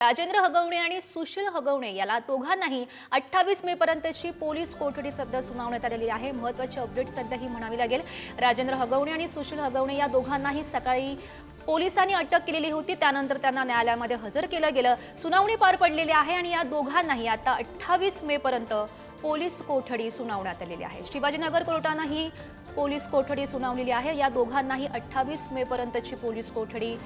राजेंद्र हगवणे आणि सुशील हगवणे याला दोघांनाही 28 मे पर्यंतची पोलीस कोठडी सध्या सुनावण्यात आलेली आहे। महत्त्वाची अपडेट सध्या ही म्हणावी लागेल। राजेंद्र हगवणे आणि सुशील हगवणे या दोघांनाही सकाळी पोलिसांनी अटक केलेली होती, त्यानंतर त्यांना न्यायालयामध्ये हजर केलं गेलं। सुनावणी पार पडलेली आहे आणि या दोघांनाही आता 28 मे पर्यंत पोलीस कोठडी सुनावण्यात आलेली आहे। शिवाजीनगर कोर्टाने ही पोलीस कोठडी सुनावलेली आहे। या दोघांनाही 28 मे पर्यंतची पोलीस कोठडी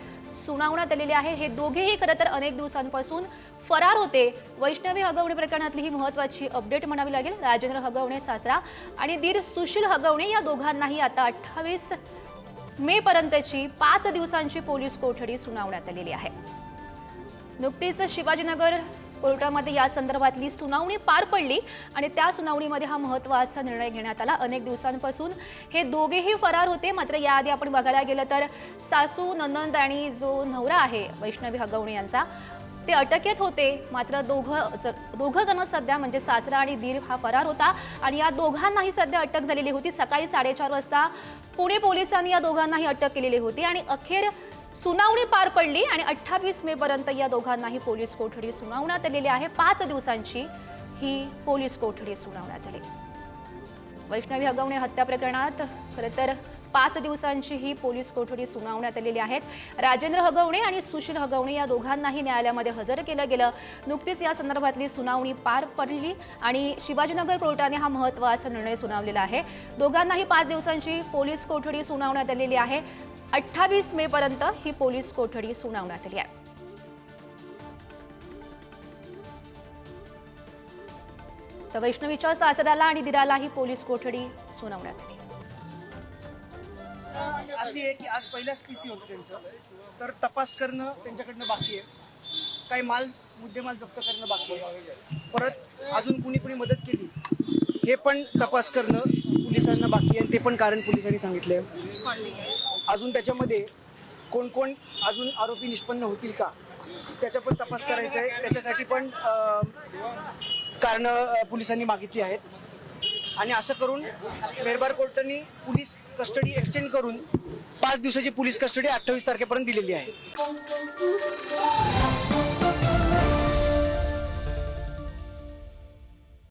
सुनावण्यात आलेली आहे। हे दोघेही खरं तर अनेक दिवसांपासून फरार होते। वैष्णवी हगवणे प्रकरणातली ही महत्त्वाची अपडेट म्हणावी लागेल। राजेंद्र हगवणे सासरा आणि दीर सुशील हगवणे या दोघांनाही आता 28 मे पर्यंतची 5 दिवसांची पोलीस कोठडी सुनावण्यात आलेली आहे। नुकतीच शिवाजीनगर कोर्टामध्ये या संदर्भातली सुनावणी पार पडली आणि त्या सुनावणीमध्ये हा महत्त्वाचा निर्णय घेण्यात आला। अनेक दिवसांपासून हे दोघेही फरार होते, मात्र याआधी आपण बघायला गेलं तर सासू, ननंद आणि जो नवरा आहे वैष्णवी हगवणे यांचा, ते अटकेत होते। मात्र दोघं जण सध्या म्हणजे सासरा आणि दीर हा फरार होता आणि या दोघांनाही सध्या अटक झालेली होती। सकाळी 4:30 वाजता पुणे पोलिसांनी या दोघांनाही अटक केलेली होती आणि अखेर सुनावणी पार पडली आणि 28 मे पर्यंत या दोघांनाही पोलीस कोठडी सुनावण्यात आलेली आहे। 5 दिवसांची ही पोलीस कोठडी सुनावण्यात आली। वैष्णवी हगवणे हत्या प्रकरणात खरं तर 5 दिवसांची ही पोलीस कोठडी सुनावण्यात आलेली आहे। राजेंद्र हगवणे आणि सुशील हगवणे या दोघांनाही न्यायालयामध्ये हजर केलं गेलं। नुकतीच या संदर्भातली सुनावणी पार पडली आणि शिवाजीनगर कोर्टाने हा महत्त्वाचा निर्णय सुनावलेला आहे। दोघांनाही 5 दिवसांची पोलीस कोठडी सुनावण्यात आलेली आहे। 28 मे पर्यंत ही पोलीस कोठडी सुनावण्यात आली आहे। तर वैष्णवीच्या सासऱ्याला आणि दिराला ही पोलीस कोठडी सुनावण्यात आली। अशी आहे की आज पहिल्याच पीसी होतं त्यांचं, तर तपास करणं त्यांच्याकडनं बाकी आहे। काही मुद्देमाल जप्त करणं बाकी आहे। परत अजून कुणी मदत केली हे पण तपास करणं पोलिसांना बाकी आहे, ते पण कारण पोलिसांनी सांगितले। अजून त्याच्यामध्ये कोण अजून आरोपी निष्पन्न होतील का त्याचा पण तपास करायचा आहे। त्याच्यासाठी पण कारणं पोलिसांनी मागितली आहेत आणि असं करून मेहरबार कोर्टाने पोलीस कस्टडी एक्सटेंड करून 5 दिवसाची पोलीस कस्टडी 28 तारखेपर्यंत दिलेली आहे।